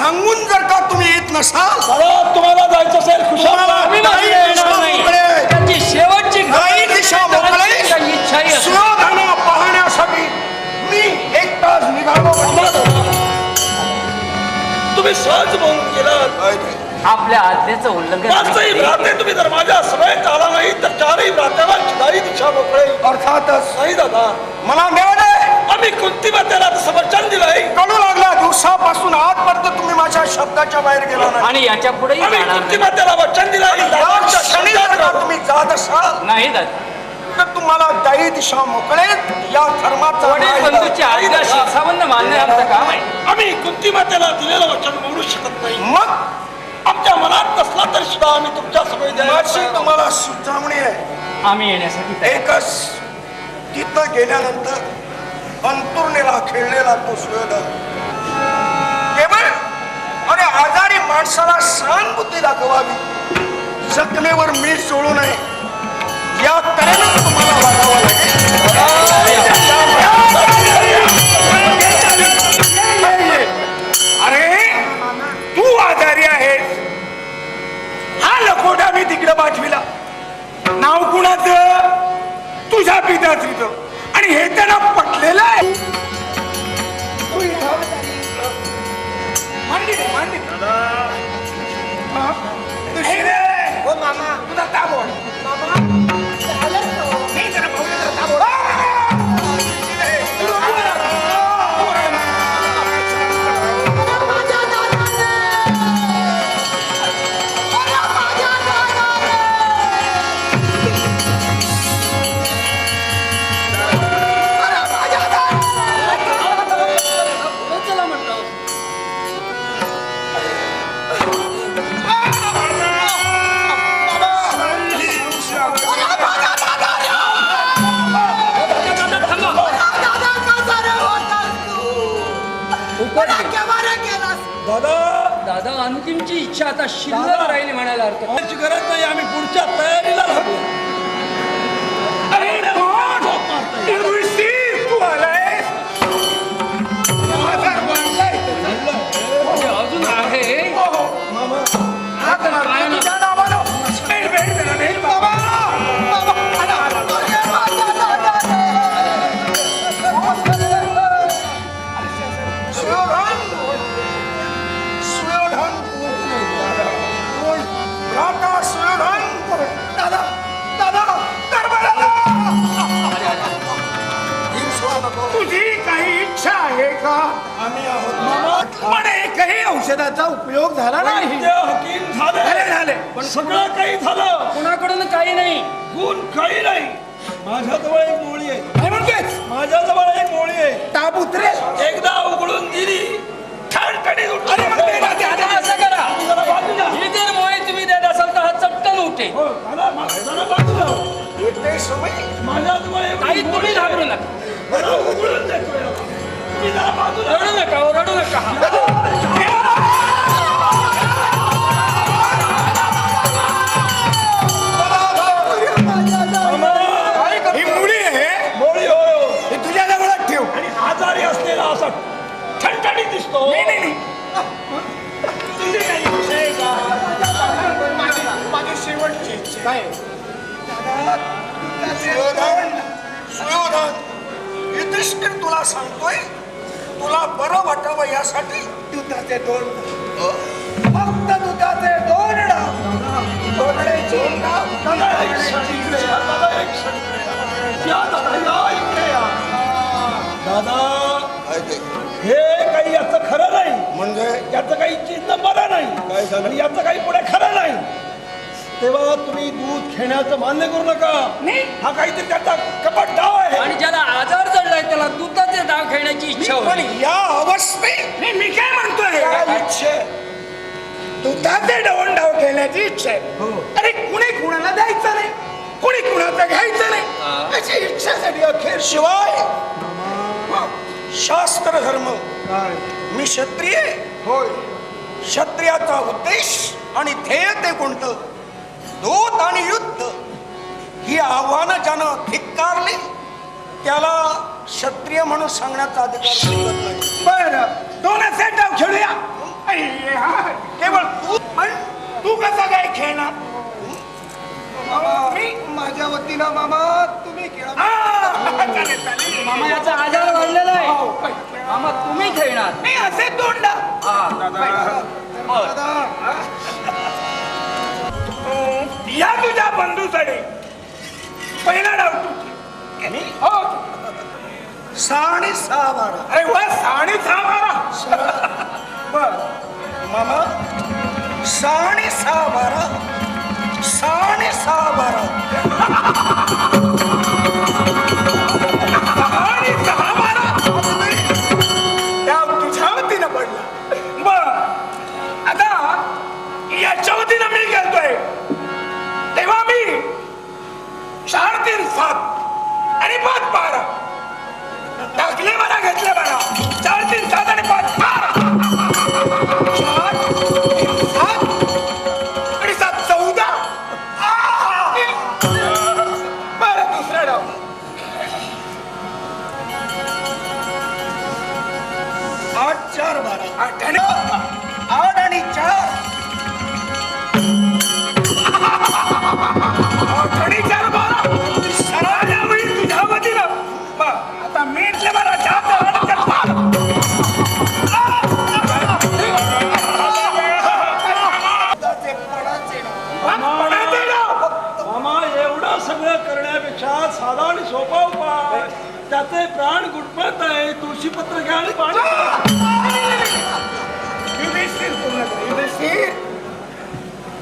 सांगून जर का तुम्ही येत नसाल, तुम्हाला जायचं असेल त्याची शेवटची काही दिशा मोकळे सुयोधना पाहण्यासाठी मी एकटाच निघालो. तुम्ही सहज बोलून गेलात. आपल्या आज्ञेचं उल्लंघन. तुम्ही जर माझ्या समेत आला नाही तर चारही भ्रात्याला चिदाई दिशा मोकळे. अर्थातच नाही दादा, मला मिळाले. आम्ही कुंती मातेला तसं वचन दिलंय. कळू लागला दिवसापासून आजपर्यंत तुम्ही माझ्या शब्दाच्या बाहेर गेला नाही. आणि याच्या पुढे कुंती मातेला वचन दिलंय. तुम्ही जात असाल नाही दादा, तर तुम्हाला दाई दिशा मोकळेल. या धर्माचा बंधूची आज्ञा शिरसावंत मानणे आमचं काम आहे. आम्ही कुंती मातेला दिलेलं वचन मोडू शकत नाही. मग आमच्या मनात नसला तरी सुद्धा आम्ही तुमच्या समेत तुम्हाला सुचवणी आहे. आम्ही येण्यासाठी एकच, तिथं गेल्यानंतर अंतुर्णीला खेळलेला तो सुयोधन केवळ अरे आजारी माणसाला सहानुभूती दाखवावी, जखमेवर मीठ सोडू नये या तऱ्हेनं तुम्हाला वागावं लागेल. अरे तू आजारी आहेस, हा लखोटा मी तिकडे पाठविला. नाव कुणाचं? तुझ्या पिताश्रीचं. आणि हे त्यांना पटलेलं आहे. तुझा ताबोड दादा अंतिमची इच्छा आता शिल्लक राहिली म्हणायला अर्थ गरज नाही. आम्ही पुढच्या तयारीला लागलो. तू आलाय अजून आहे. तुझी काही इच्छा आहे का? आम्ही आहोत. पण एकही औषधाचा उपयोग झाला नाही. हकीम झाले पण सगळं काही झालं. कुणाकडून काही नाही. गुण काही नाही. माझ्याजवळ एक मोळी आहे. काय म्हणतेस? माझ्याजवळ एक मोळी आहे. ताप उतरेल. एकदा उघडून दिली ठणठणीत उठली. अरे मग ते राहते. आता असं करा, ही जर मोळी तुम्ही देत असाल तर हा चट्टन उठे. काही तुम्ही घाबरू नका. रडू नका, रडू नका. ही मुली आहे. मोळी हो. हे तुझ्या जवळच ठेव. आणि आजारी असलेला असा ठणठणीत दिसतो. नाही. तुझी काही इच्छा आहे का? माझी शेवटची इच्छा काय? सुयोधन युधिष्ठिर तुला सांगतोय, तुला बरं वाटावं यासाठी दुधाचे 2 फक्त दुधाचे 2 दादा हे काही याचं खरं नाही. म्हणजे याचं काही चिन्ह बरं नाही. काय झालं? आणि याचं काही पुढे खरं नाही. तेव्हा तुम्ही दूध घेण्याचं मान्य करू नका. हा काहीतरी त्याचा कपट डाव आहे. आणि ज्याला आजार जडलाय त्याला दुधाचे डाव खेळण्याची इच्छा पण होती. या अवस्थेत मी काय म्हणतोय, इच्छा दुधाचे डाव खेळण्याची इच्छा आहे. अरे कुणी कुणाला द्यायचं नाही, कुणी कुणाचं घ्यायचं नाही अशी इच्छासाठी अखेर शिवाय शास्त्र धर्म. मी क्षत्रिय होय. क्षत्रियाचा उद्देश आणि ध्येय ते कोणतं? दूत आणि युद्ध ही आव्हानं ज्यानं धिक्कारली त्याला क्षत्रिय म्हणून सांगण्याचा अधिकार नाही. बरं, 2 डाव खेळूया. कसा काय खेळणार? मी माझ्या वतीनं मामा तुम्ही खेळा. चालेल चालेल. मामा याचा आजार वाढलेला आहे. मामा तुम्ही खेळणार. मी असे तोंड या तुझ्या बंधूकडे पहिला डाव तू. मी? हो. 6 आणि 6 12. अरे वा 6 आणि 6 12. बर मामा 6 आणि 6 12. 6 आणि 6 12. 6 आणि 6 12. डाव तुझ्या वतीनं पडला. बर आता याच्या वतीनं मी गेलतोय तेव्हा मी 4 3 7 आणि 5 12 टाकले मला घेतले मला 4 3 7 आणि 5 12. 4 3 7 आणि 7 14. बरं दुसरा डाव 8 4 12. 8 आणि 8 आणि 4. 8 आणि 4 12. सराच्या वेळी तुझ्या वतीनं बरं आता मी इथले मला 4 आणि 4 12. पडायचे डाव. मामा एवढं सगळं करण्यापेक्षा साधा आणि सोपा उपाय. त्याचे प्राण गुटमत आहे. तुळशीपत्र घ्या आणि पाणी युधिष्ठिर पूर्ण कर, युधिष्ठिर.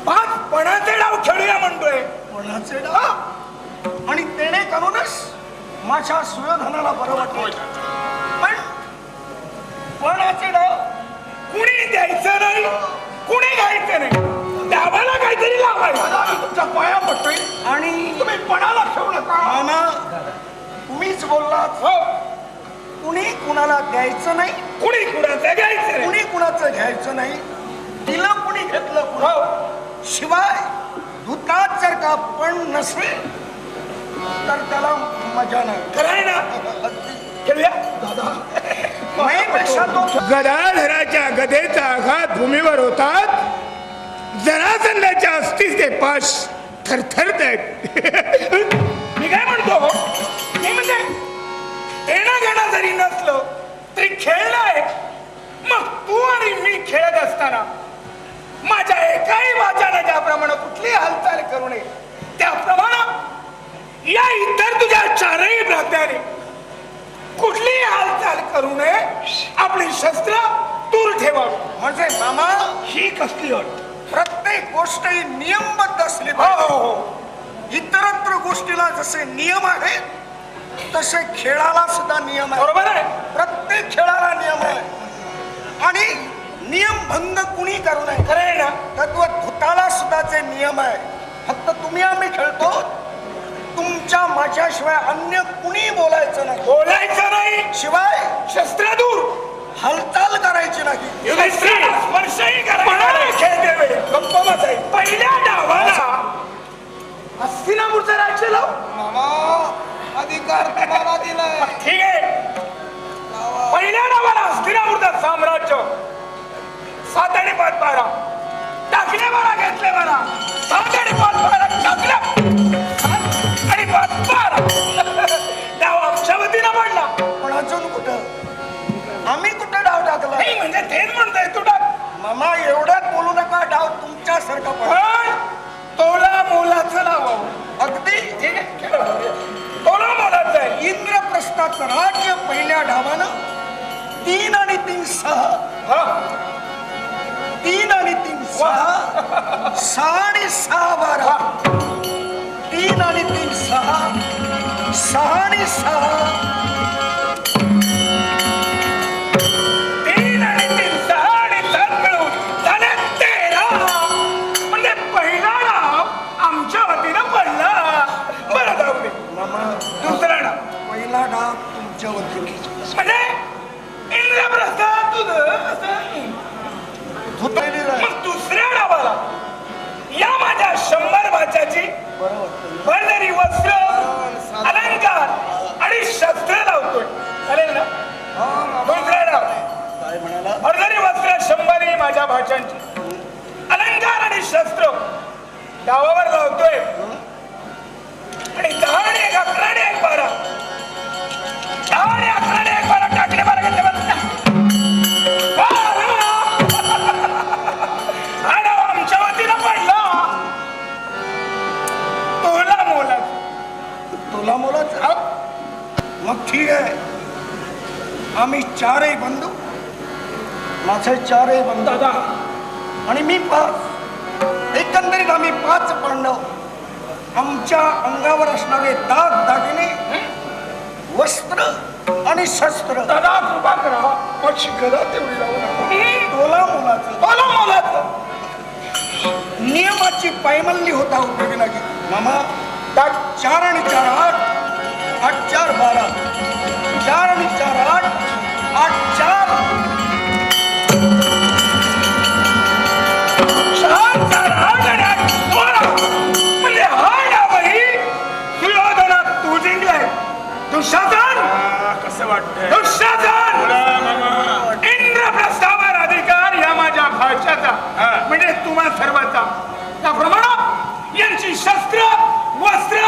5 पणाचे डाव खेळूया म्हणतोय. कोणाचे डाव आणि तेने करूनच माझ्या सुयोधनाला बरं वाटलं. पण कोणाचे डाव कुणी द्यायचं नाही कुणी घ्यायचं नाही. डावाला काहीतरी लावायचं. तुमच्या पाया पडतोय आणि तुम्ही पणाला ठेवू नका. मामा तुम्हीच बोललात हो कुणी कुणाला द्यायचं नाही, कुणी कुणाचं घ्यायचं नाही. कुणी कुणाचं घ्यायचं नाही. दिलं कुणी घेतलं कुणी. हो शिवाय दुधात जर का पण नसेल तर त्याला मजा नाही. खरंय ना. खेळूया. पेक्षा तो गदाधराच्या गदेचा आघात भूमीवर होतात. जरासंधाच्या अस्थिस ते पाश थरथरत आहेत. मी काय म्हणतो मी म्हणजे येणं घेणं जरी नसलं तरी खेळणं आहे. मग तू आणि मी खेळत असताना माझ्या एकाही वाचानं ज्याप्रमाणे कुठली हालचाल करू नये त्याप्रमाणे या इतर तुझ्या 4ही भ्रात्याने कुठलीही हालचाल करू नये. आपली शस्त्र दूर ठेवावी. म्हणजे मामा ही कसली अट? प्रत्येक गोष्ट ही नियमबद्ध असली हो पाहिजे. हो. इतरत्र गोष्टीला जसे नियम आहेत तसे खेळाला सुद्धा नियम आहे. बरोबर आहे. प्रत्येक खेळाला नियम आहे आणि नियम भंग कुणी करू नये. खरं आहे ना. तत्व धुताला सुद्धा जे नियम आहे. फक्त तुम्ही आम्ही खेळतो. तुमच्या माझ्याशिवाय अन्य कुणी बोलायचं नाही. बोलायचं नाही. शिवाय शस्त्र दूर. हालचाल करायची नाही. युधिष्ठिर, स्पर्शही करायचा नाही. खेळते वेळी गप्प बसाय. पहिल्या डावाला हस्तिनापूरचं राज्य लाव. मामा अधिकार तुम्हाला दिलाय. ठीक आहे. पहिल्या डावाला हस्तिनापूरचं साम्राज्य 7 आणि 5 12 टाकले मला घेतले मला 7 आणि 5 12 टाकले 7 आणि 5 12 डाव आमच्या वतीनं पडला. पण अजून कुठं आम्ही कुठं डाव टाकला नाही म्हणजे तेच म्हणतोय तू टाक. मामा एवढ्यात बोलू नका. डाव तुमच्यासारखा पण पण तोला मोलाचं लावावं. अगदी ठीक आहे खेळ. तोला मोलाचं आहे. इंद्रप्रस्थाचं राज्य पहिल्या डावानं 3 आणि 3 6 हा 3 आणि 3 6 6 आणि 6 12 3 आणि 3 6 6 आणि 6 3 आणि 3 6 आणि 7 मिळून झाले 13. म्हणजे पहिला डाव आमच्या वतीनं पडला. बरं जाऊ दे. मामा दुसरा डाव पहिला डाव तुमच्या वतीने म्हणजे इंद्रप्रस्थ तुझं असं. धुतलेली मग दुसऱ्या डावाला या माझ्या 100 वाच्याची भरलेली वस्त्र अलंकार आणि शस्त्र लावतोय. चालेल ना. दुसरा डाव काय म्हणाला? भरलेली वस्त्र 100 माझ्या भाच्यांची अलंकार आणि शस्त्र डावावर लावतोय आणि 10 आणि 1 11 आणि 1 12 10 आणि 11 आणि 1 12 टाकले बरं घेतले आणि आमच्या वतीनं पडला तुला मुलाच मग ठीक आहे. आम्ही 4ही बंधू, माझे 4ही बंधू दादा आणि मी 5. एकंदरीत आम्ही 5 पांडव. आमच्या अंगावर असणारे दाग दागिने, वस्त्र आणि शस्त्र दादा कृपा करा माझी गदा तेवढी लावू नका. तोला मोलाचं नियमाची पायमल्ली होता उपयोगी लागे. मामा 4 आणि 4 8 8 4 12 4 आणि 4 8 8 4 म्हणजे हा डावही सुयोधना तू जिंकलाय. दुःशासन कसं वाटतंय? दुःशासन इंद्रप्रस्थावर अधिकार या माझ्या भाच्याचा म्हणजे तुम्हा सर्वांचा. त्याप्रमाणे यांची शस्त्र वस्त्र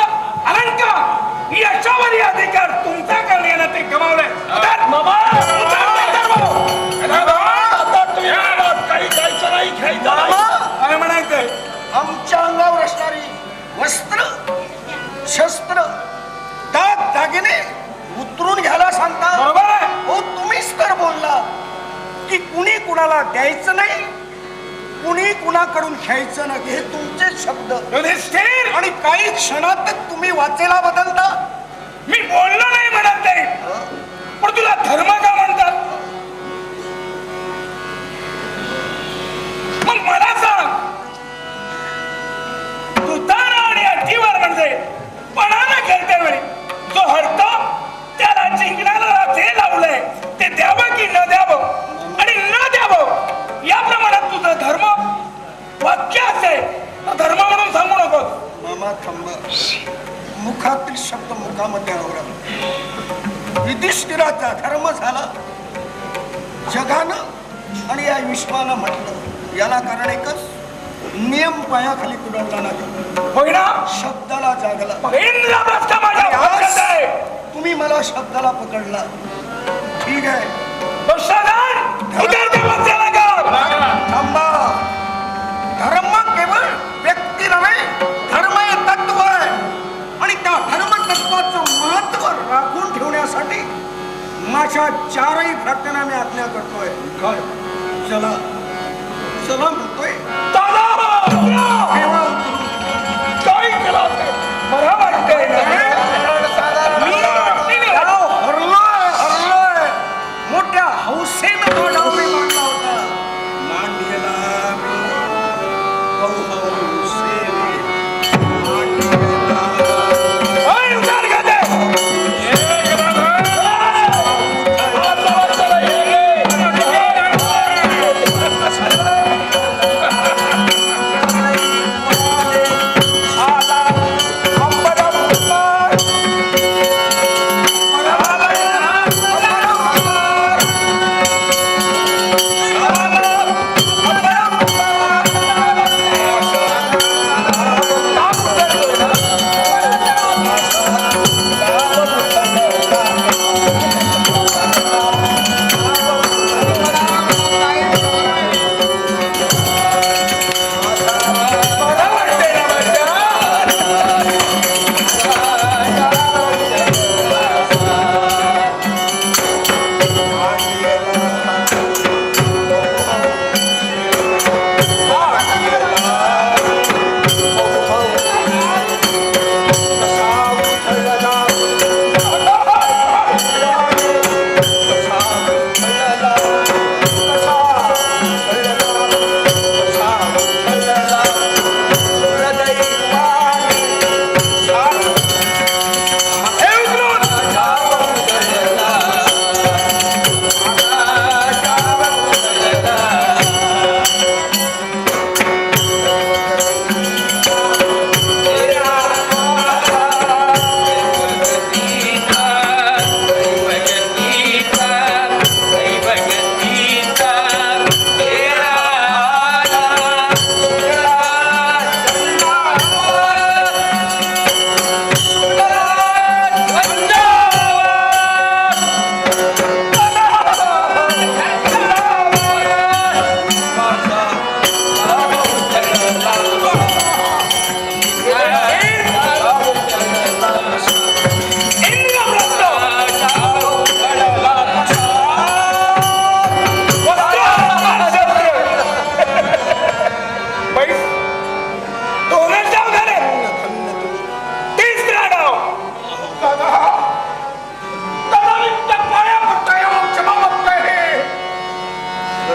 अलंकार याच्यावरही अधिकार तुमचा करण्यानं ते गमावलंय. काही जायचं नाही, घ्यायचं नाही. काय म्हणायचंय? आमच्या अंगावर असणारी वस्त्र शस्त्र दाग दागिने उतरून घ्यायला सांगता. बरोबर आहे. हो तुम्हीच तर बोलला की कुणी कुणाला द्यायचं नाही, कुणी कुणाकडून घ्यायचं नाही. हे तुमचे शब्द युधिष्ठिर आणि काही क्षणात तुम्ही वाचेला बदलता. मी बोललो नाही म्हणत नाही, पण तुला धर्म का म्हणतात? मग मला सांग, तुतारा आणि अटीवर म्हणजे पणानं खेळते वेळी जो हरतो त्याला जिंकण्याला जे लावलंय ते द्यावं की न द्यावं आणि न द्यावं या प्रमाणात तुझं धर्म वाक्य असेल तर धर्म म्हणून सांगू नकोस. मामा थांबा. मुखातील शब्द मुखामध्ये आवडा. युधिष्ठिराचा धर्म झाला जगानं आणि या विश्वानं म्हटलं. याला कारण एकच, नियम पायाखाली कुडवला नाही, होय ना? शब्दाला जागला. इंद्रप्रस्थ माझ्या भाषेत आहे. तुम्ही मला शब्दाला पकडला. ठीक आहे. थांबा. धर्म केवळ व्यक्ती नव्हे, धर्म हे तत्व आहे आणि त्या धर्म तत्वाचं महत्व राखून ठेवण्यासाठी माझ्या 4ही भ्रात्यांना मी आज्ञा करतोय. काय? चला चला म्हणतोय. ठेवा उतरून. काय केलं मला वाटतंय हरलोय. मोठ्या हौसेनं तो डाव मी मांडला होता. मांडलेला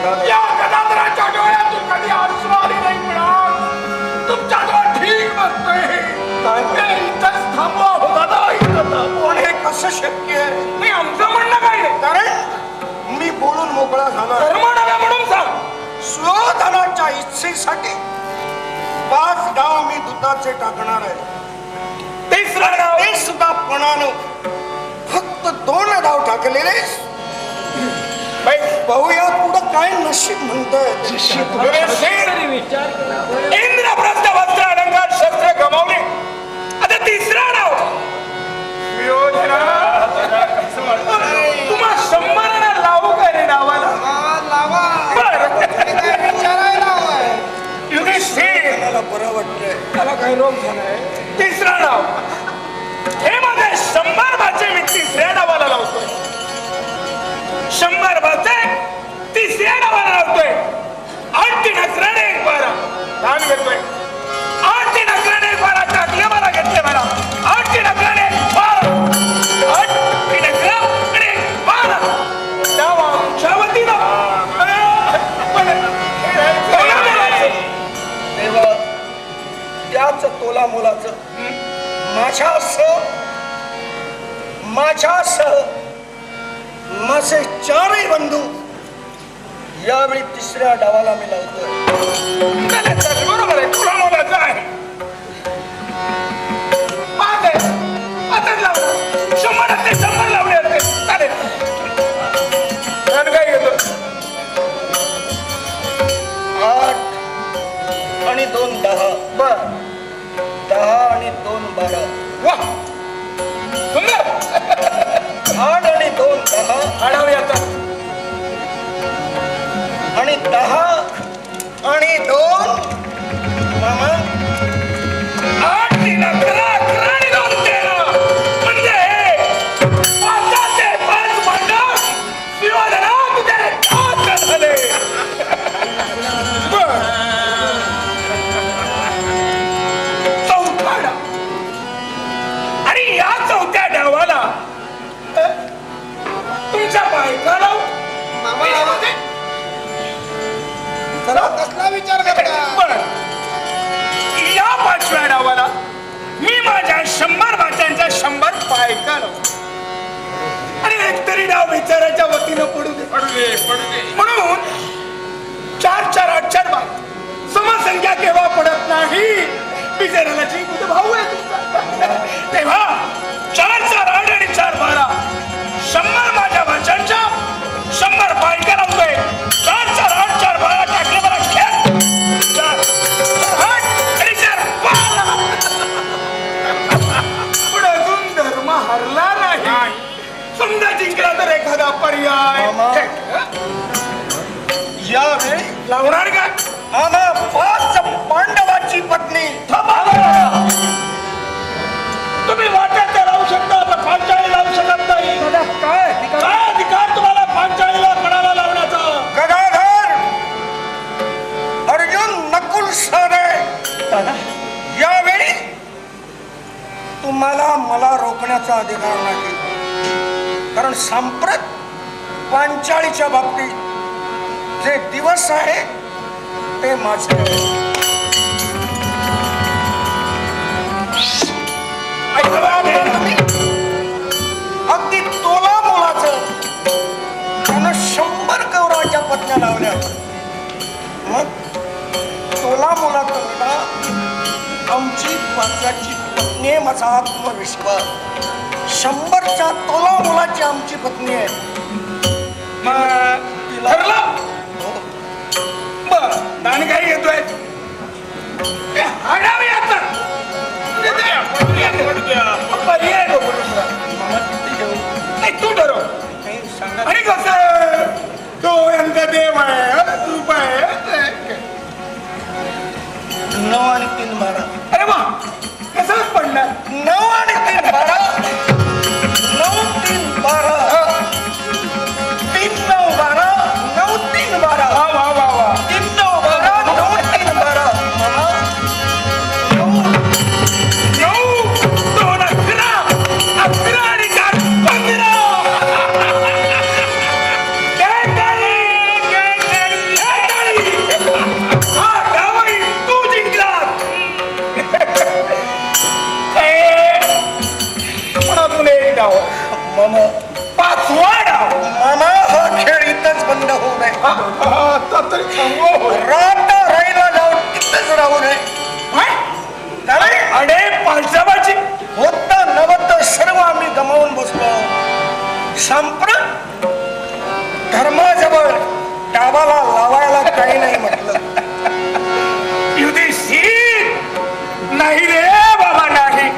म्हणाले. या गदाधराच्या डोळ्यातून कधी अश्रू आली नाही मिळाल. तुमच्या डोळ्यात ठीक म्हणतोय. काय हे इथंच थांबवा हो दादा, इथं थांबवा. पण हे कसं शक्य आहे? नाही, आमचं म्हणणं काय नाही. कारण मी बोलून मोकळा झाला. धर्म नव्हे म्हणून सांग. सुयोधनाच्या इच्छेसाठी 5 डाव मी दुधाचे टाकणार आहे. तिसरा डाव ते सुद्धा पणानं फक्त 2 डाव टाकलेले. पाहूया पुढं काय नशीब म्हणतंय. इंद्रप्रस्थ वस्त्र अलंकार शस्त्र गमावले. आता तिसरा डाव तुम्हा 100 लावू का रे डावाला? युधिष्ठिर, मला बरं वाटतंय. त्याला काही रोग झालाय. तिसरा डाव हे माझे 100 भाचे मी तिसऱ्या डावाला लावतोय. 100 भाचे तिसऱ्या डावाला लावतोय. 8 नजराने 1 बारा दान घेतोय. 8 नजराने 1 बारा टाकले मला, घेतले मला. 8 नजराने 1 बारा, 8 नजरा आणि 1 बारा डाव आमच्या वतीनं. तेव्हा त्याच तोला मोलाचं माझ्यासह माझे 4ही बंधू यावेळी तिसऱ्या डावाला मी लावतोय. बरोबर आहे, तुला मोलाचं आहे. आता 100 लावले असते. चालेल. काय घेतो? 8 आणि 2 10. बर. 10 आणि 2 12. वाह, सुंदर. 8 आणि 2 10 आढावे आता. आणि 10 आणि 2 मामा 8 3 11 11 आणि 2 13 म्हणजे 5चे 5 भांडव सुयोधना तुझे 5 झाले. बर. चौथा डाव. आणि या 4थ्या डावाला तुमच्या बायका लावू. कसला विचार बरं. या 5व्या डावाला मी माझ्या 100 भाच्यांच्या 100 बायका लावू. आणि एकतरी डाव विचाराच्या वतीनं पडू दे. म्हणून 4 4 8 4 बाय समसंख्या केव्हा पडत नाही. बिचाराला जीव भाऊ आहे तुमचा. तेव्हा 4 4 8 आणि 4 12 100 माझ्या भाच्यांच्या 100 बायका लावतोय. 4 4 8 4 12 टाकले मला खेळ. 4 8 आणि 4 12. पण अजून धर्म हरला नाही. समजा जिंकला तर एखादा पर्याय यावेळी लावणार का? आम्हा 5 पांडवाची पत्नी तुम्ही वाटत तर लावू शकता, पण पांचाळी लावू शकत नाही. काय अधिकार तुम्हाला पांचाळीला कोणाला लावण्याचा? गदाधर अर्जुन नकुल सहदेव यावेळी तुम्हाला मला रोखण्याचा अधिकार नाही. कारण सांप्रत पांचाळीच्या बाबतीत जे दिवस आहे ते माझे. अगदी तोला मोलाचं त्यानं 100 कौरवाच्या पत्न्या लावल्या. मग तोला मोलाचं बेटा आमची 5ची पत्नी आहे. माझा आत्मविश्वास 100च्या तोला मोलाची आमची पत्नी आहे. ठरलं? बर. दान काही घेतोय? हाडावे आता. पर्याय बघू दुसरा. नाही, तू ठरव. आणि कसं तो यांचा देव आहे, तू आहे. 9 आणि 3 12. अरे वा, कसंच पडणार. 9 आणि 3 12. 9 3 12. 3 9 12. 9 3 12. वा वा वा वा. 3 9 12. 9 3 12. 9 2 11 11 आणि 4 15. आता तरी थांबव. रात राहिला जाऊन तिथंच राहू नये. अरे पालसाबाची होत नवत सर्व आम्ही गमावून बसलो. संप्रत धर्माजवळ डाबाला लावायला काही नाही म्हटलं. युधिष्ठिर नाही रे बाबा नाही.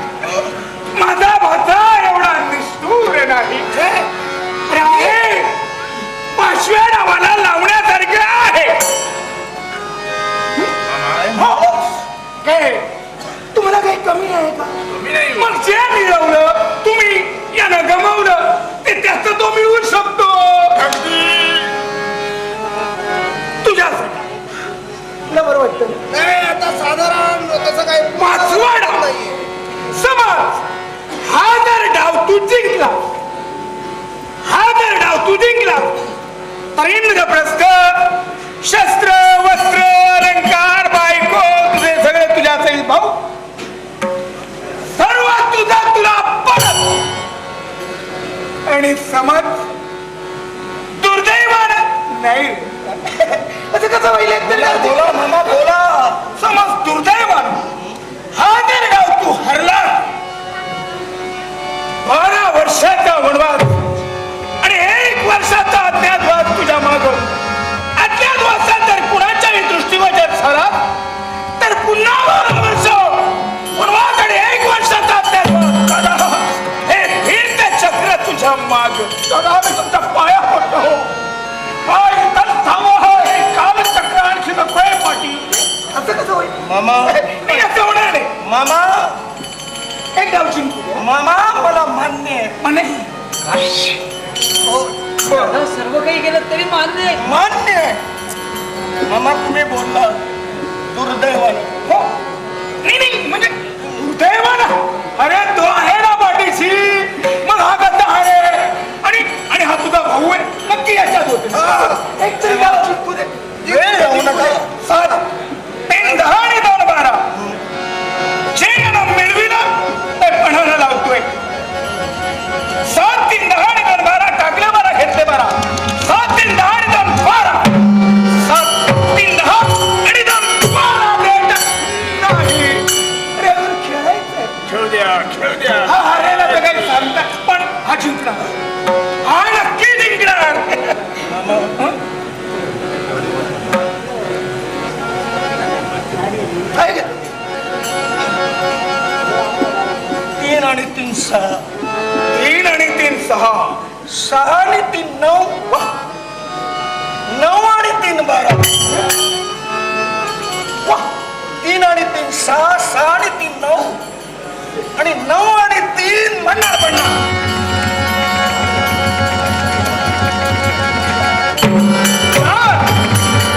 माझा भाचा एवढा निष्ठुर नाही. अरे, पाचव्या डावाला लावण्यासारखे आहे. काय तुम्हाला काही कमी आहे का? मग जे मिळवलं तुम्ही यानं गमावलं ते त्याचं तो मिळवू शकतो. तुझ्यासाठी तुला बरं वाटतं नाही. आता साधारण तसं काही पाचवा डाव. समज हा जर डाव तू जिंकला, तर इंद्रप्रस्थ शस्त्र वस्त्र अलंकार बायको तुझे सगळे तुझ्याच येईल भाऊ. सर्व तुझा तुला परत. आणि समज दुर्दैवानं नाही असं कसं होईल? बोला मामा बोला. समज दुर्दैवानं हा जर डाव तू हरला, 12 वर्षाचा वनवास आणि 1 वर्षाचा अज्ञातवास तुझ्या माग. अज्ञातवासात जर कुणाच्याही दृष्टीवजर झाला तर पुन्हा 12 वर्ष वनवास आणि 1 वर्षाचा अज्ञातवास. हे फिरते चक्र तुझ्या माग. आम्ही तुमच्या पाया पडतो. हे कालचक्र आणखी नकोय पाटील. असं कसं होईल मामा मी असं होणार नाही. मामा? एक डाव जिंकू मामा मला मान्य आहे. म्हणे आता सर्व काही केलं तरी मान्य आहे. मान्य आहे. मामा तुम्ही बोलला दुर्दैवानं. हो नाही म्हणजे दुर्दैवानं. अरे तो आहे ना पाठीशी, मग हा कसा आहे आणि हा तुझा भाऊ आहे. नक्की याच्यात होते. एक तरी डाव जिंकू दे. वेळ लावू नका. 7 3 10 आणि 2 12 जे यानं मिळविलं ते पणाला लावतोय. 7 3 10 आणि 2 12 टाकले 12 घेतले 12. 7 3 10 आणि 2 12. 7 3 10 आणि 2 12 भेट नाही. अरे अजून खेळायचंय. खेळू द्या. हा हारायला तर काही सांगतात, पण हा जिंकणार. हा नक्की जिंकणार. काय ग? 3 आणि 3 6. 3 आणि 3 6. 6 आणि 3 9. 9 आणि 3 12. 3 आणि 3 6. 6 आणि 3 9. आणि 9 आणि 3 पडणार.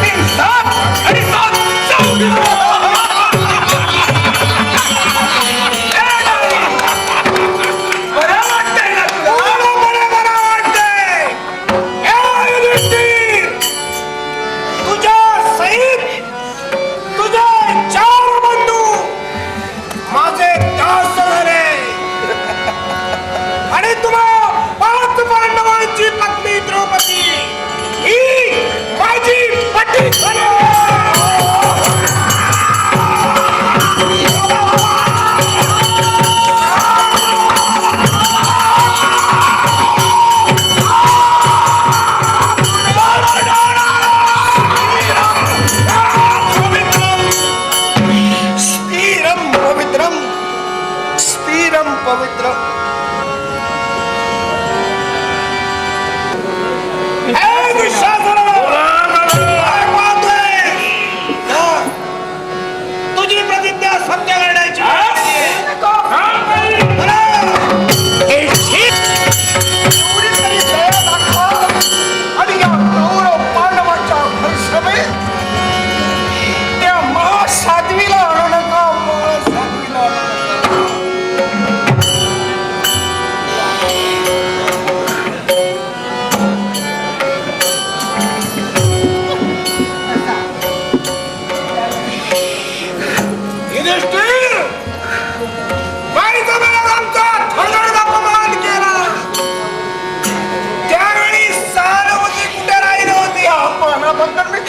3 7 आणि 7 14.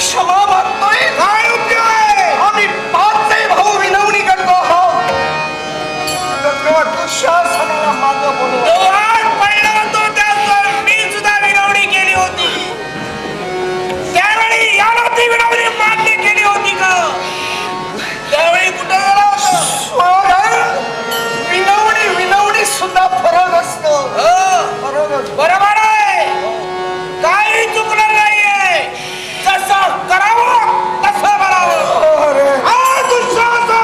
क्षमा मागतोय. काय उपयोग आहे? आम्ही पाचही भाऊ विनवणी करतो आहोत. दुःशासनाला मागं बोलव. तो वाट पडला होतो त्यावर मी सुद्धा विनवणी केली होती. त्यावेळी याला ती विनवणी मान्य केली होती का? त्यावेळी कुठं गेला होता? विनवणी सुद्धा फरक असतो. बरोबर आहे. काही चुकलं नाहीये. जसं करावं तसं करावं. हा दुःशासन.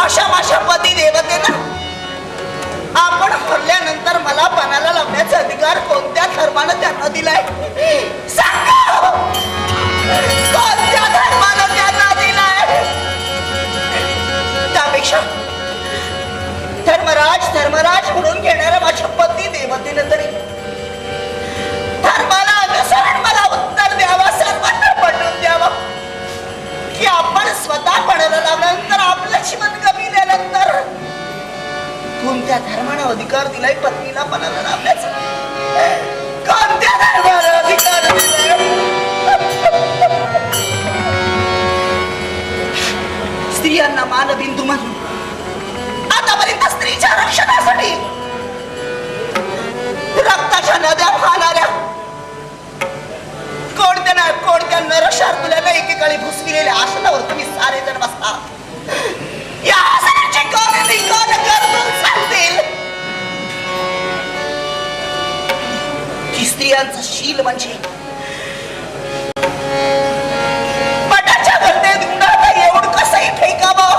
अशा माझ्या पती देवतेना आपण हरल्यानंतर मला पणाला लावण्याचा अधिकार कोणत्या धर्मानं त्यांना दिलाय? सांगा, कोणत्या धर्मानं त्यांना दिलाय? त्यापेक्षा धर्मराज म्हणून घेणाऱ्या माझ्या पती देवतेनं तरी धर्माला अनुसरून मला उत्तर द्यावा, सर्वांना पटवून द्यावा की आपण स्वतः पणाला लावल्यानंतर आपलं जीवन गमिल्यानंतर कोणत्या धर्माने अधिकार दिलाय पत्नीला पणाला लावण्याचा? कोणत्या धर्माने अधिकार दिलाय? स्त्रियांना मानबिंदू म्हणून आतापर्यंत स्त्रीच्या रक्षणासाठी रक्ताच्या नद्या वाहणाऱ्या कोणत्या नरशार्दुल्याला एकेकाळी भुसविलेल्या आसनावर तुम्ही सारे जण बसता. या आसनाची कोण करून सांगतील की स्त्रियांचं शील म्हणजे पटाच्या गर्दीत गुंडाळता येऊन कसंही फेकावं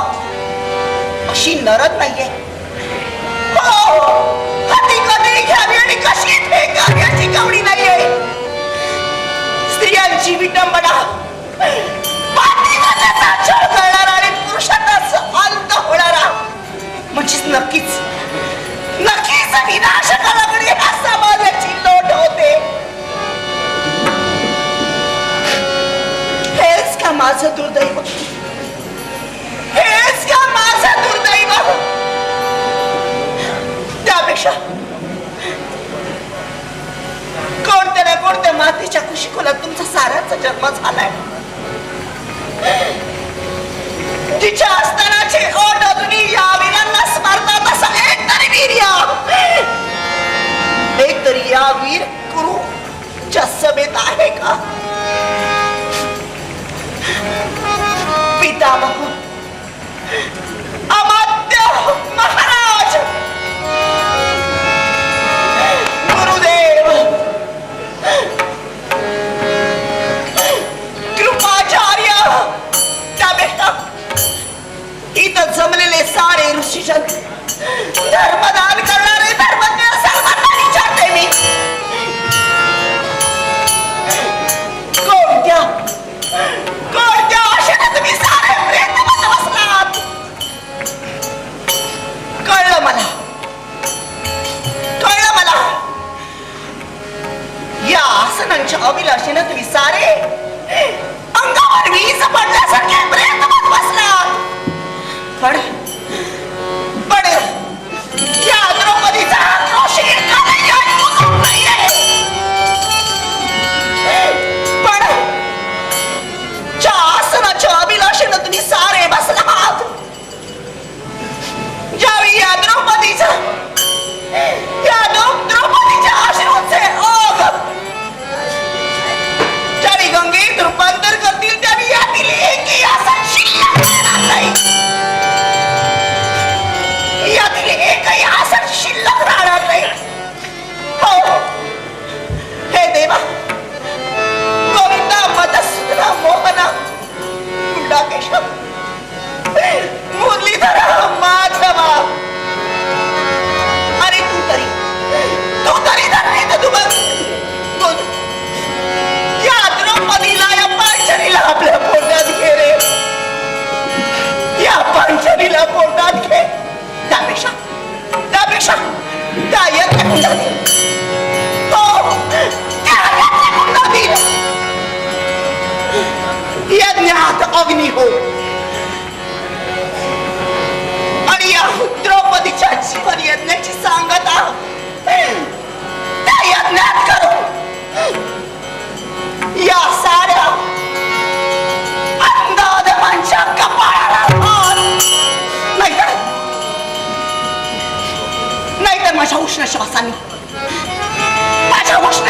अशी नरत नाहीये. हो, हाती कधी घ्यावी आणि कशी फेकावी याची कवडी नाहीये. स्त्रियांची विटंबना, पातिव्रत्याचा छळ करणारा आणि पुरुषाचा अंत होणारा म्हणजेच नक्कीच विनाशकालाकडे ह्या समाजाची लोट होते. हेच का माझं दुर्दैव? हेच का माझं दुर्दैव? त्यापेक्षा कोणत्या ना कोणत्या मातीच्या कुशीकोलात तुमचा साऱ्यांचा जन्म झालाय. तिच्या असतानाचे ओढ तुम्ही या वीरांना स्मरतात असा एक तरी या वीर कुरुच्या सभेत आहे का? पितामह, अमात्य महाराज, गुरुदेव, कृपाचार्य, त्यापेक्षा इथं जमलेले सारे ऋषीजन, धर्मदान करणारे धर्मज्ञ सर्वांना विचारते मी, कोणत्या आशेने तुम्ही सारे प्रेत बसलात? पहिला पोटात घे. त्यापेक्षा त्या यज्ञकुंडात यज्ञात अग्नी हो आणि या द्रौपदीच्या जीवन यज्ञाची सांगता त्या यज्ञात करू. या साऱ्या अंधाधमांच्या कपाळाला नाहीतर माझ्या उष्ण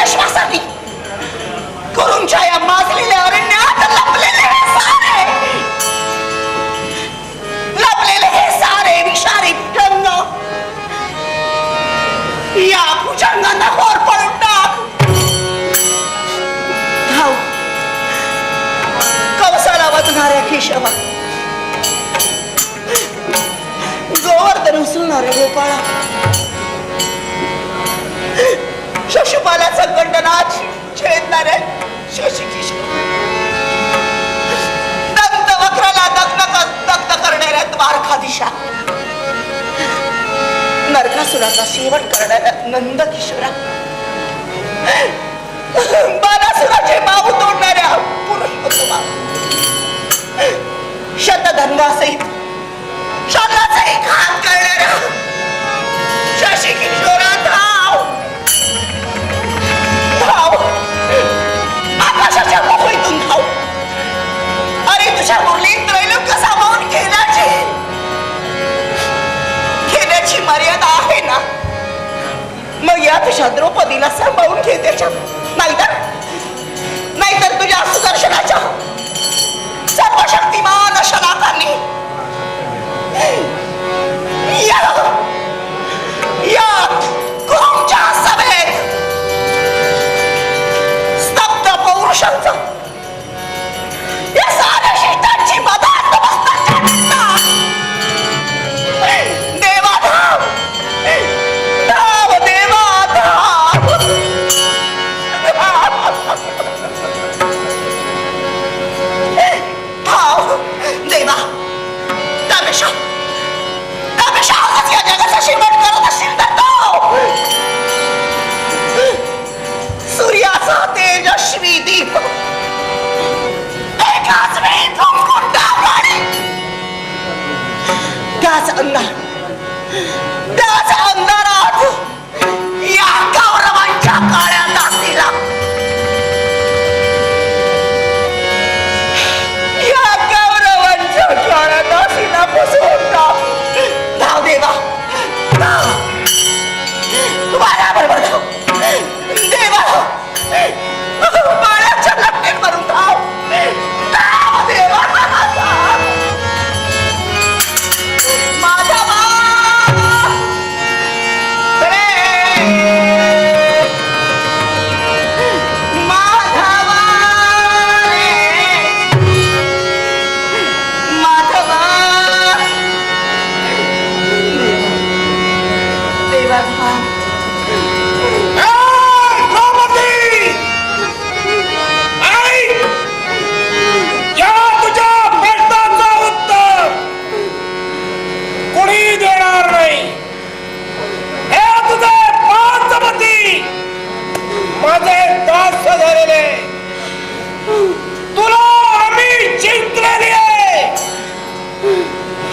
श्वासांनी गुरूंच्या या माजलेल्या अरण्यात लपलेले हे सारे विषारी रंग या भुजंगांना होर पडून टाक. धाव कवसाला वाचणाऱ्या केशवा, गोवर्धन उचलणाऱ्या गोपाळा, शशिपालाचा गंडनाच छेदणाऱ्या शशिकिशोर, दंतवक्राला दग्ध करणाऱ्या द्वारकाधीशा, नरकासुराचा शेवट करणाऱ्या नंदकिशोरा, बालासुराचे बाहू तोडणाऱ्या पुरुषोत्तमा, शतधन्वासहित शोधाचाही घात करणाऱ्या शशिकिशोरा धाव. आकाशाच्या मोहळीतून धाव. अरे तुझ्या मुरलीत त्रैलोक्य सामावून घेण्याची मर्यादा आहे ना. मग या तुझ्या द्रौपदीला सांभाळून घे त्याच्या. नाहीतर तुझ्या सुदर्शनाच्या सर्व शक्तिमान शलाकांनी या गुरूंच्या सभेत स्तब्ध पौरुषांचा या साऱ्या शेतांची मदात देवा धाव देवा धाव. देवा त्यापेक्षा आजच या जगाचा शेवट करत असेल तर तो सूर्याचा तेजस्वी दीप एकाच वेळी थोपटून टाक. त्याच अंधारात या कौरवांच्या काळ्या दासीला फसवून टाक. धाव देवा धाव. बरोबर धाव देवा. पाण्याच्या लपटेवरून धाव. धाव देवा धाव. माधवा तुला आम्ही जिंकलेली आहे.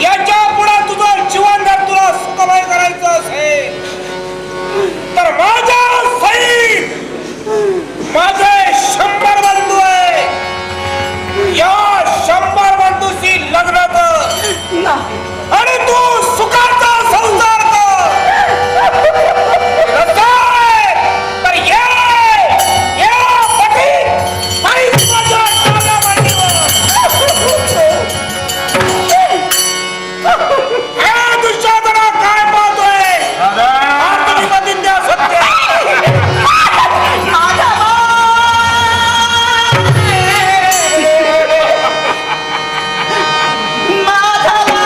याच्या पुढे तुझं जीवन जर तुला सुखमय करायचं असेल तर माझ्या सहित माझे 100 बंधू आहे. या 100 बंधूशी लग्न कर आणि तू सुखाचा संसार कर. माधवा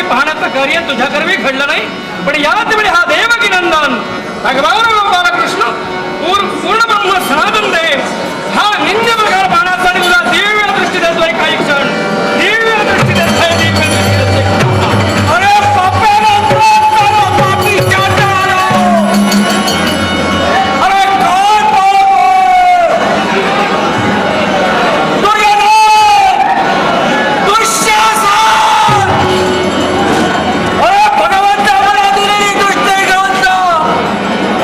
पाहण्याचं कार्य तुझ्या कर्मी घडलं नाही, पण याच वेळी हा देवकी नंदन भगवान बालकृष्ण पूर्ण ब्रह्म सनातन देव हा निंद्य प्रकार पाहण्यासाठी तुला दिव्य दृष्टी देतोय. काही क्षण दिव्य दृष्टी देतोय. अरे पाप्याला त्रास करा, पापी चाचा आलो. अरे काय बोल दुर्योधन, दुःशासन. अरे भगवंत आम्हाला दिलेली दृष्टी घेऊन जा.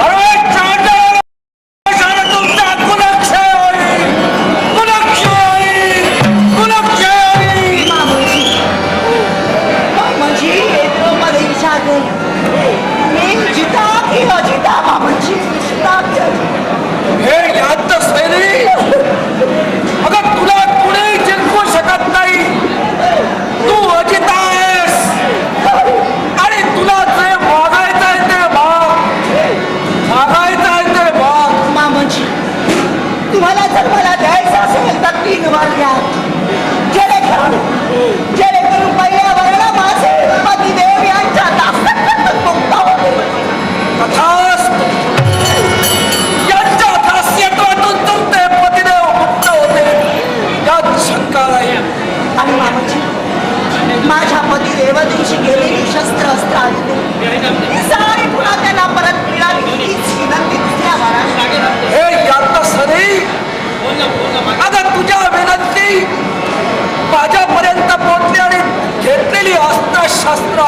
अरे चाचा तुमचा कुलक्षय होईल, कुलक्षय होईल, कुलक्षय होईल. मामाजी द्रौपदीच्या घरी मी जिता की अजिता मामाजी जिता की अजिता. हे यात सैनी, अगं तुला कुणी जिंकू शकत नाही. तू अजित आहेस आणि तुला जे मागायचं आहे ते माग, मागायचं आहे ते माग. मामाजी तुम्हाला जर मला द्यायचं असेल तर 3 वर द्या. जेणेकरून पहिल्या वरला माझे पतिदेव यांच्या दास्यातून मुक्त होतील. तथास्तु. यांच्या दास्यत्वातून तुमचे पतिदेव मुक्त होते यात शंका नाही. आणि मामाजी माझ्या पतिदेवतेची गेलेली शस्त्र अस्त्र आणि सारी पुन्हा त्यांना परत मिळाली हीच विनंती दुसऱ्या वारात. हे यात सरी, अगं तुझ्या विनंती माझ्यापर्यंत पोहोचली आणि घेतलेली अस्त्रशस्त्र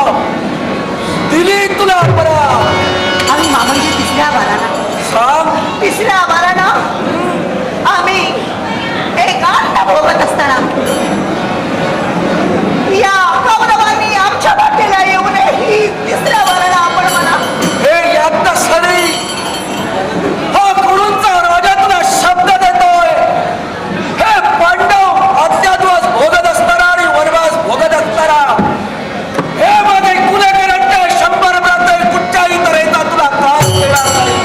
दिली तुला परत. आणि मामाजी तिसऱ्या वाराला सांग. तिसऱ्या वाराला आम्ही एकांत भोगत असताना या कौरवांनी आमच्या वाटेला येऊ नये ही तिसऱ्या वाराला आपण म्हणा. हे यात सरी, हा कुणूंचा राजा तुला शब्द देतोय. हे पांडव अज्ञातवास भोगत असताना आणि वनवास भोगत असताना हे माझे कुलकरंट 100 ब्राते कुठच्याही तऱ्हेचा तुला त्रास देणार नाही.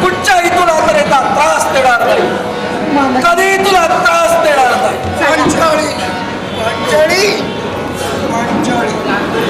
कुठच्याही तुला तऱ्हेचा त्रास देणार नाही. कधी तुला त्रास देणार नाही. पांचाळी पांचाळी पांचाळी.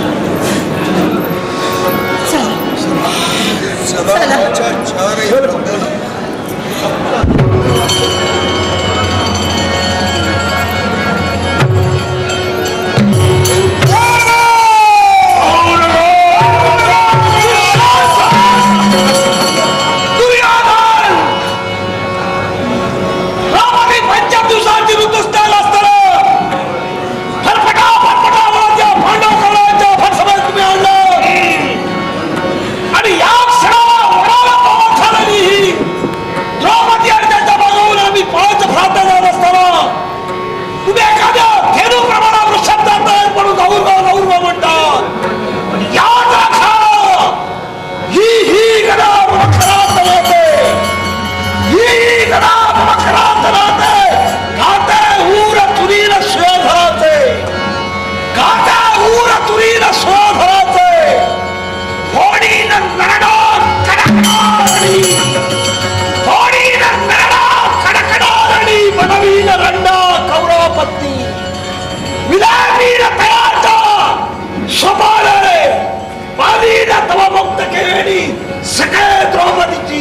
सगळे द्रौपदीची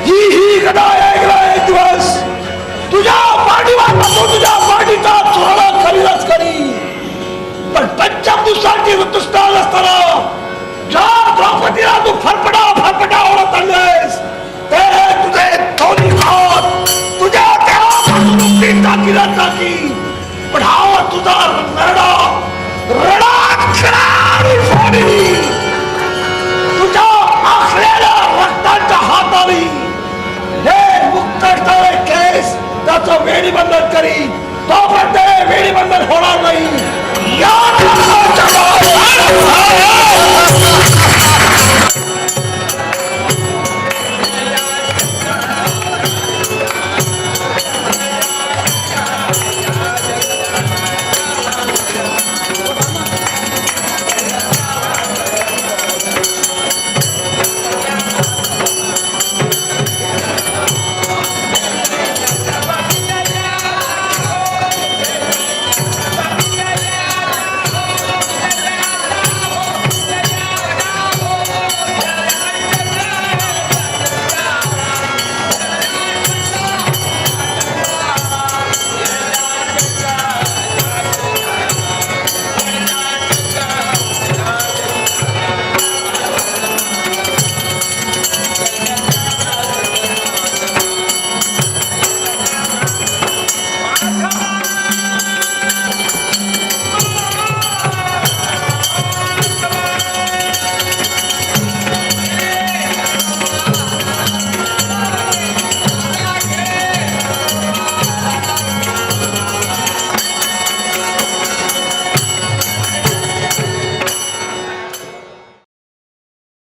ही गदा ऐकला एक दिवस तुझ्या पाठीवर तुझ्या पाठीचा चोरला करीलच करी. पण 5 दिवसांची ऋतुस्थान असताना ज्या द्रौपदीला तू फरफटा ओढत आणलेस ते तुझे दोन्ही हात तुझ्या देहापासून टाकीला टाकी. पण हा तुझा नरडा रडात खराडी फोडली. तुझ्या आखलेल्या रक्ताच्या हाताने हे मुक्त केस त्याचं वेळीबंधन करी. तोपर्यंत वेळीबंधन होणार नाही. या